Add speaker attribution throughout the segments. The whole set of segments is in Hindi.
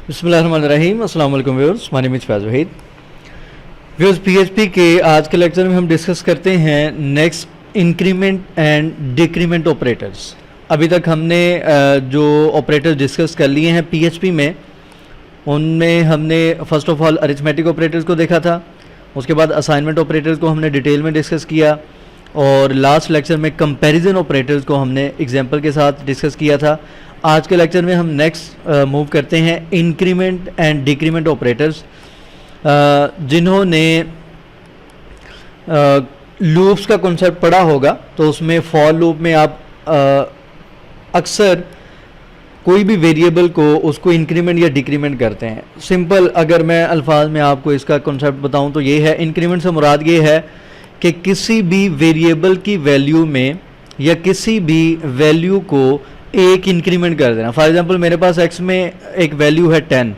Speaker 1: बिस्मिल्लाहिर्रहमानिर्रहीम। अस्सलाम वालेकुम viewers, my name is Faiz Waheed. Viewers, PHP के आज के लेक्चर में हम डिस्कस करते हैं next increment and decrement operators. अभी तक हमने जो ऑपरेटर्स डिस्कस कर लिए हैं पीएचपी में, उनमें हमने first of all arithmetic operators को देखा था, उसके बाद असाइनमेंट ऑपरेटर्स को हमने डिटेल में डिस्कस किया, और लास्ट लेक्चर में कंपैरिजन ऑपरेटर्स को हमने एग्जांपल के साथ डिस्कस किया था। आज के लेक्चर में हम नेक्स्ट मूव करते हैं इंक्रीमेंट एंड डिक्रीमेंट ऑपरेटर्स। जिन्होंने लूप्स का कॉन्सेप्ट पढ़ा होगा तो उसमें फॉर लूप में आप अक्सर कोई भी वेरिएबल को उसको इंक्रीमेंट या डिक्रीमेंट करते हैं। सिंपल अगर मैं अल्फाज में आपको इसका कॉन्सेप्ट बताऊं तो ये है, इंक्रीमेंट से मुराद ये है कि किसी भी वेरिएबल की वैल्यू में या किसी भी वैल्यू को एक इंक्रीमेंट कर देना। फॉर एग्जांपल मेरे पास x में एक वैल्यू है 10,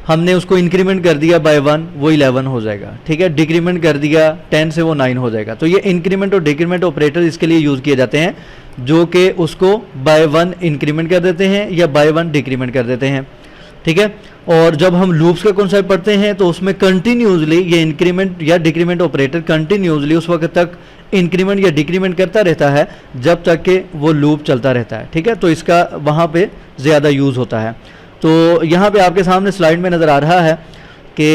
Speaker 1: हमने उसको इंक्रीमेंट कर दिया बाय 1, वो 11 हो जाएगा। ठीक है, डिक्रीमेंट कर दिया 10 से वो 9 हो जाएगा। तो ये इंक्रीमेंट और डिक्रीमेंट ऑपरेटर इसके लिए यूज़ किए जाते हैं, जो कि उसको बाय 1 इंक्रीमेंट कर देते हैं या बाय 1 डिक्रीमेंट कर देते हैं। ठीक है, और जब हम लूप्स का कॉन्सेप्ट पढ़ते हैं तो उसमें कंटिन्यूसली ये इंक्रीमेंट या डिक्रीमेंट ऑपरेटर कंटिन्यूसली उस वक्त तक इंक्रीमेंट या डिक्रीमेंट करता रहता है जब तक कि वो लूप चलता रहता है। ठीक है, तो इसका वहाँ पे ज़्यादा यूज़ होता है। तो यहाँ पे आपके सामने स्लाइड में नज़र आ रहा है कि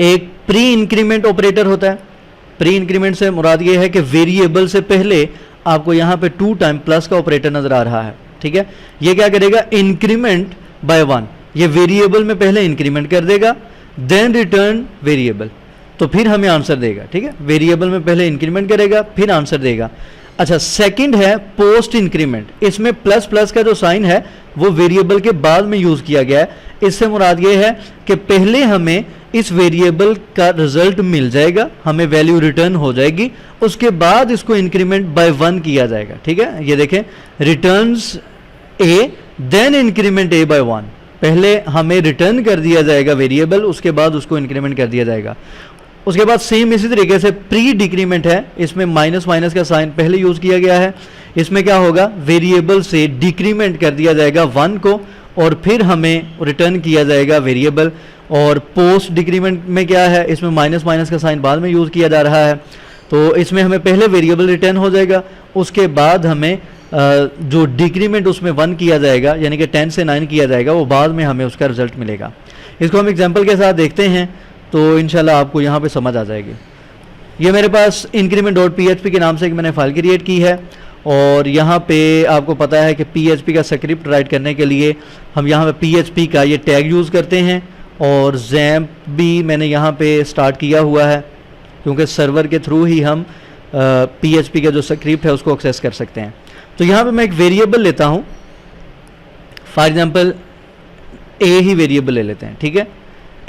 Speaker 1: एक प्री इंक्रीमेंट ऑपरेटर होता है। प्री इंक्रीमेंट से मुराद ये है कि वेरिएबल से पहले आपको यहाँ पे 2 टाइम प्लस का ऑपरेटर नज़र आ रहा है। ठीक है, ये क्या करेगा, इंक्रीमेंट बाय 1, ये वेरिएबल में पहले इंक्रीमेंट कर देगा, देन रिटर्न वेरिएबल, तो फिर हमें आंसर देगा। ठीक है, वेरिएबल में पहले इंक्रीमेंट करेगा फिर आंसर देगा। अच्छा, सेकंड है पोस्ट इंक्रीमेंट। इसमें प्लस प्लस का जो साइन है वो वेरिएबल के बाद में यूज किया गया है। इससे मुराद ये है कि पहले हमें इस वेरिएबल का रिजल्ट मिल जाएगा, हमें वैल्यू रिटर्न हो जाएगी, उसके बाद इसको इंक्रीमेंट बाय 1 किया जाएगा। ठीक है, ये देखें, returns A then increment A bye 1, पहले हमें रिटर्न कर दिया जाएगा वेरिएबल, उसके बाद उसको इंक्रीमेंट कर दिया जाएगा। उसके बाद सेम इसी तरीके से प्री डिक्रीमेंट है, इसमें माइनस माइनस का साइन पहले यूज किया गया है। इसमें क्या होगा, वेरिएबल से डिक्रीमेंट कर दिया जाएगा 1 को और फिर हमें रिटर्न किया जाएगा वेरिएबल। और पोस्ट डिक्रीमेंट में क्या है, इसमें माइनस माइनस का साइन बाद में यूज किया जा रहा है। तो इसमें हमें पहले वेरिएबल रिटर्न हो जाएगा, उसके बाद हमें जो डिक्रीमेंट उसमें 1 किया जाएगा यानी कि 10 से 9 किया जाएगा, वो बाद में हमें उसका रिजल्ट मिलेगा। इसको हम एग्जांपल के साथ देखते हैं तो इंशाल्लाह आपको यहाँ पे समझ आ जाएगी। ये मेरे पास increment.php के नाम से एक मैंने फाइल क्रिएट की है, और यहाँ पे आपको पता है कि PHP का स्क्रिप्ट राइट करने के लिए हम यहाँ पे PHP का ये टैग यूज़ करते हैं, और XAMPP भी मैंने यहाँ पे स्टार्ट किया हुआ है क्योंकि सर्वर के थ्रू ही हम PHP का जो स्क्रिप्ट है उसको एक्सेस कर सकते हैं। तो यहाँ पे मैं एक वेरिएबल लेता हूँ, for example A he variable ले लेते हैं। ठीक है,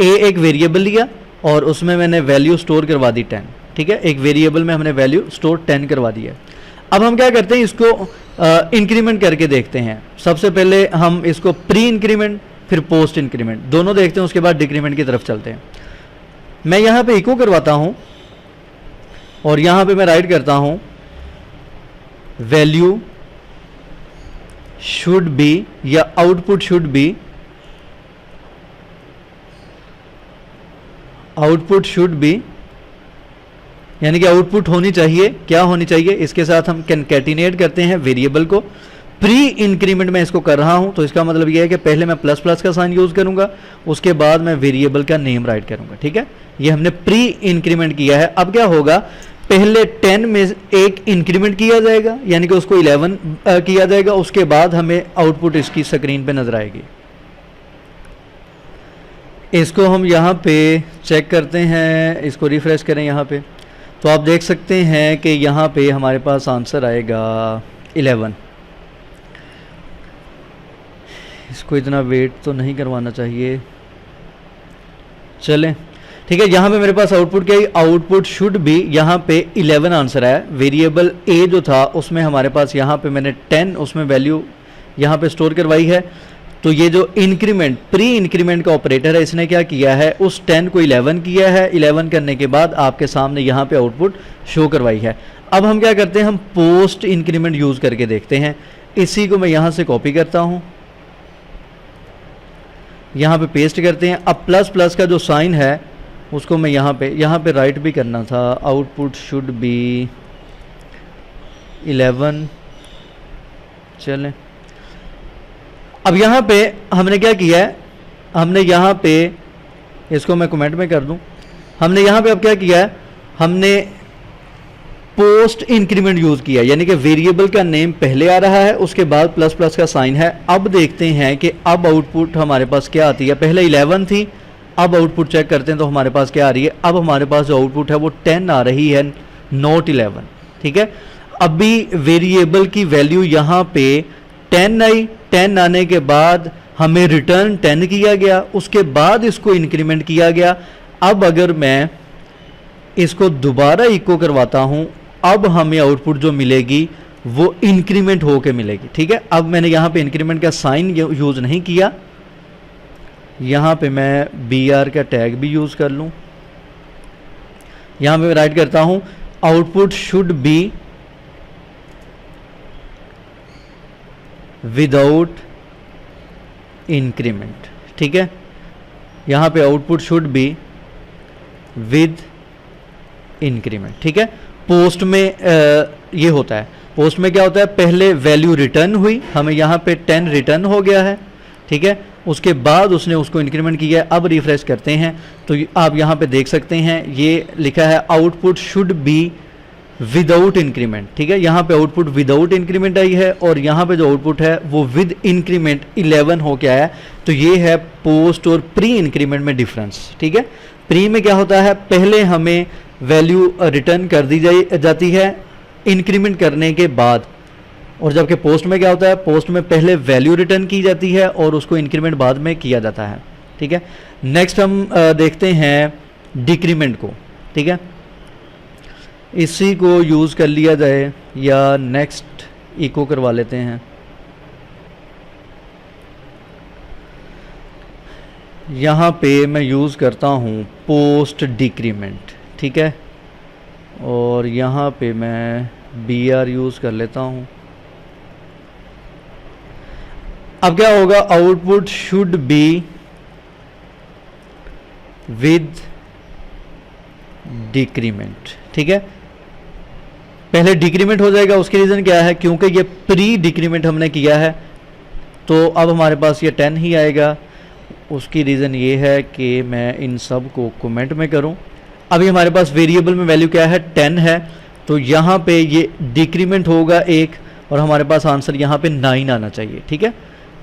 Speaker 1: ए एक वेरिएबल लिया और उसमें मैंने वैल्यू स्टोर करवा दी 10। ठीक है, एक वेरिएबल में हमने वैल्यू स्टोर 10 करवा दी है। अब हम क्या करते हैं, इसको इंक्रीमेंट करके देखते हैं। सबसे पहले हम इसको प्री इंक्रीमेंट फिर पोस्ट इंक्रीमेंट दोनों देखते हैं, उसके बाद डिक्रीमेंट की तरफ चलते हैं। मैं यहाँ पे इको करवाता हूँ और यहाँ पे मैं राइट करता हूँ वैल्यू शुड बी या output should be, output should be यानी कि आउटपुट होनी चाहिए, क्या होनी चाहिए, इसके साथ हम कंकैटिनेट करते हैं वेरिएबल को। प्री इंक्रीमेंट में इसको कर रहा हूं तो इसका मतलब यह है कि पहले मैं प्लस प्लस का साइन यूज करूंगा, उसके बाद मैं वेरिएबल का नेम राइट करूंगा। ठीक है, ये हमने प्री इंक्रीमेंट किया है। अब क्या होगा, पहले 10 में एक इंक्रीमेंट किया जाएगा यानी कि उसको 11 किया जाएगा, उसके बाद हमें आउटपुट इसकी स्क्रीन पे नजर आएगी। इसको हम यहाँ पे चेक करते हैं, इसको रिफ्रेश करें यहाँ पे, तो आप देख सकते हैं कि यहाँ पे हमारे पास आंसर आएगा 11। इसको इतना वेट तो नहीं करवाना चाहिए, चलें। ठीक है, यहाँ पे मेरे पास आउटपुट क्या है, आउटपुट शुड भी यहाँ पे 11 आंसर है। वेरिएबल ए जो था उसमें हमारे पास यहाँ पे मैंने 10 उसमें वैल्यू यहाँ पे स्टोर करवाई है। तो ये जो इंक्रीमेंट प्री इंक्रीमेंट का ऑपरेटर है, इसने क्या किया है, उस 10 को 11 किया है, 11 करने के बाद आपके सामने यहाँ पे आउटपुट शो करवाई है। अब हम क्या करते हैं, हम पोस्ट इंक्रीमेंट यूज़ करके देखते हैं। इसी को मैं यहाँ से कॉपी करता हूँ यहाँ पे पेस्ट करते हैं। अब प्लस प्लस का जो साइन है उसको मैं यहाँ पे राइट भी करना था, आउटपुट शुड बी 11। चलें, अब यहाँ पे हमने क्या किया है, हमने यहाँ पे इसको मैं कमेंट में कर दूं, हमने यहाँ पे अब क्या किया है, हमने पोस्ट इंक्रीमेंट यूज किया, यानी कि वेरिएबल का नेम पहले आ रहा है, उसके बाद प्लस प्लस का साइन है। अब देखते हैं कि अब आउटपुट हमारे पास क्या आती है। पहले 11 थी, अब आउटपुट चेक करते हैं तो हमारे पास क्या आ रही है। अब हमारे पास जो आउटपुट है वो 10 आ रही है, नॉट 11। ठीक है, अभी वेरिएबल की वैल्यू यहाँ पे 10 आई, 10 आने के बाद हमें रिटर्न 10 किया गया, उसके बाद इसको इंक्रीमेंट किया गया। अब अगर मैं इसको दोबारा इको करवाता हूं, अब हमें आउटपुट जो मिलेगी वो इंक्रीमेंट होके मिलेगी। ठीक है, अब मैंने यहाँ पे इंक्रीमेंट का साइन यूज नहीं किया, यहाँ पे मैं BR का टैग भी यूज कर लूं। यहाँ पे मैं राइट करता हूं output should be without increment. ठीक है, यहाँ पे output should be with increment. ठीक है, पोस्ट में ये होता है, पोस्ट में क्या होता है, पहले वैल्यू रिटर्न हुई, हमें यहाँ पे 10 रिटर्न हो गया है। ठीक है, उसके बाद उसने उसको इंक्रीमेंट किया है। अब रिफ्रेश करते हैं तो आप यहाँ पे देख सकते हैं ये लिखा है output should be without increment. ठीक है, यहाँ पे आउटपुट विदाउट इंक्रीमेंट आई है और यहाँ पे जो आउटपुट है वो विद इंक्रीमेंट 11 हो के आया। तो ये है पोस्ट और प्री इंक्रीमेंट में डिफरेंस। ठीक है, प्री में क्या होता है, पहले हमें वैल्यू रिटर्न कर दी जाती है इंक्रीमेंट करने के बाद, और जबकि पोस्ट में क्या होता है, पोस्ट में पहले वैल्यू रिटर्न की जाती है और उसको इंक्रीमेंट बाद में किया जाता है। ठीक है, नेक्स्ट हम देखते हैं डिक्रीमेंट को। ठीक है, इसी को यूज़ कर लिया जाए या नेक्स्ट इको करवा लेते हैं। यहाँ पे मैं यूज़ करता हूँ पोस्ट डिक्रीमेंट। ठीक है, और यहाँ पे मैं BR यूज़ कर लेता हूँ। अब क्या होगा, output should be with decrement. ठीक है, पहले डिक्रीमेंट हो जाएगा, उसकी रीज़न क्या है, क्योंकि ये प्री डिक्रीमेंट हमने किया है तो अब हमारे पास ये 10 ही आएगा। उसकी रीज़न ये है कि मैं इन सब को कमेंट में करूं। अभी हमारे पास वेरिएबल में वैल्यू क्या है, 10 है, तो यहाँ पे ये डिक्रीमेंट होगा 1 और हमारे पास आंसर यहाँ पे 9 आना चाहिए। ठीक है,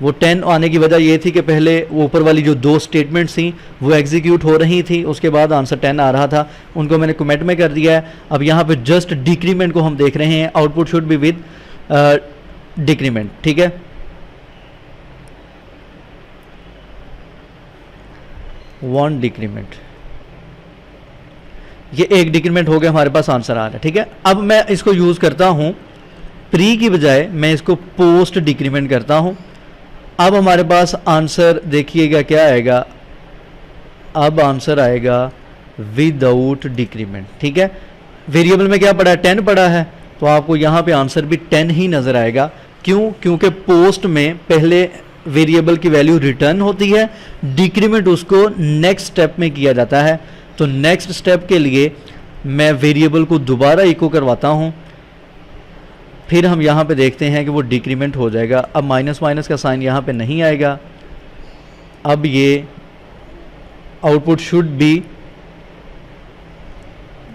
Speaker 1: वो 10 आने की वजह ये थी कि पहले वो ऊपर वाली जो 2 स्टेटमेंट्स थी वो एग्जीक्यूट हो रही थी, उसके बाद आंसर 10 आ रहा था, उनको मैंने कमेंट में कर दिया है। अब यहाँ पे जस्ट डिक्रीमेंट को हम देख रहे हैं, output should be with decrement. ठीक है, वन डिक्रीमेंट, ये एक डिक्रीमेंट हो गया, हमारे पास आंसर आ रहा है। ठीक है, अब मैं इसको यूज करता हूं प्री की बजाय, मैं इसको पोस्ट डिक्रीमेंट करता हूं। अब हमारे पास आंसर देखिएगा क्या आएगा, अब आंसर आएगा विदाउट डिक्रीमेंट। ठीक है, वेरिएबल में क्या पड़ा है, 10 पड़ा है, तो आपको यहाँ पे आंसर भी 10 ही नजर आएगा। क्यों, क्योंकि पोस्ट में पहले वेरिएबल की वैल्यू रिटर्न होती है, डिक्रीमेंट उसको नेक्स्ट स्टेप में किया जाता है। तो नेक्स्ट स्टेप के लिए मैं वेरिएबल को दोबारा इको करवाता हूं, फिर हम यहाँ पे देखते हैं कि वो डिक्रीमेंट हो जाएगा। अब माइनस माइनस का साइन यहाँ पे नहीं आएगा, अब ये output should be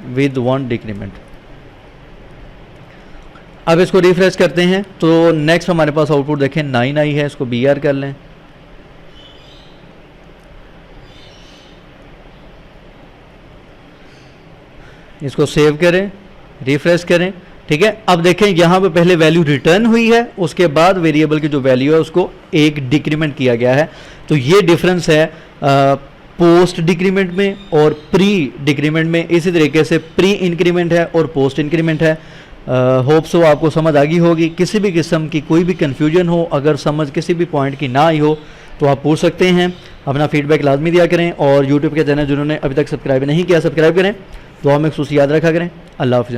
Speaker 1: with 1 decrement. अब इसको रिफ्रेश करते हैं तो नेक्स्ट हमारे पास आउटपुट देखें 9 आई है, इसको BR कर लें। इसको सेव करें, रिफ्रेश करें। ठीक है, अब देखें यहाँ पे पहले वैल्यू रिटर्न हुई है, उसके बाद वेरिएबल की जो वैल्यू है उसको एक डिक्रीमेंट किया गया है। तो ये डिफरेंस है पोस्ट डिक्रीमेंट में और प्री डिक्रीमेंट में। इसी तरीके से प्री इंक्रीमेंट है और पोस्ट इंक्रीमेंट है। होप सो आपको समझ आ गई होगी। किसी भी किस्म की कोई भी कन्फ्यूजन हो, अगर समझ किसी भी पॉइंट की ना आई हो तो आप पूछ सकते हैं। अपना फीडबैक लाजमी दिया करें और यूट्यूब के चैनल जिन्होंने अभी तक सब्सक्राइब नहीं किया सब्सक्राइब करें। दुआ में खुसूस याद रखा करें। अल्लाह हाफ़िज़।